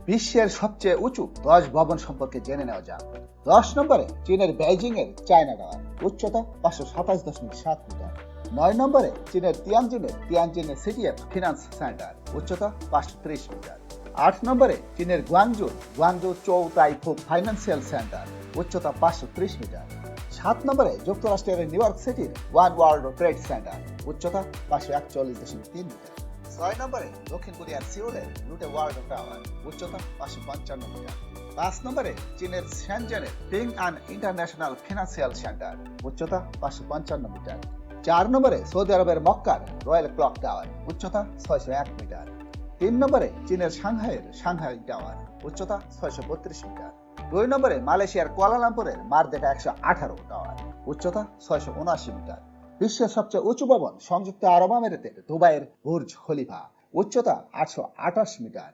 বিশ্বের সবচেয়ে উঁচু 10 ভবন সম্পর্কে জেনে নেওয়া যাক। 10 নম্বরে চীনের বেইজিং এর চায়না টাওয়ার, উচ্চতা 527.7 মিটার। 9 নম্বরে চীনের তিয়ানজিনের সিটিএফ ফিনান্স সেন্টার, উচ্চতা 530 মিটার। 8 নম্বরে চীনের গুয়াংজু চৌ তাইফু ফাইন্যান্সিয়াল সেন্টার, উচ্চতা 530 মিটার। 7 নম্বরে যুক্তরাষ্ট্রের নিউ ইয়র্ক সিটির ওয়ান ওয়ার্ল্ড ট্রেড সেন্টার, উচ্চতা 541.3 মিটার। 6 নম্বরে দক্ষিণ কোরিয়ার সিউলের লুটে ওয়ার্ল্ড টাওয়ার, উচ্চতা 555 মিটার। 5 নম্বরে চীনের শেনজেনের পিং আন ইন্টারন্যাশনাল ফিনান্সিয়াল সেন্টার, উচ্চতা 555 মিটার। 4 নম্বরে সৌদি আরবের মক্কার রয়্যাল ক্লক টাওয়ার, উচ্চতা 601 মিটার। 3 নম্বরে চীনের সাংহাই টাওয়ার, উচ্চতা 632 মিটার। 2 নম্বরে মালয়েশিয়ার কুয়ালালামপুরের মারদেকা 118 টাওয়ার, উচ্চতা 679 মিটার। বিশ্বের সবচেয়ে উঁচু ভবন সংযুক্ত আরব আমিরাতের দুবাইয়ের বুর্জ খলিফা, উচ্চতা 828 মিটার।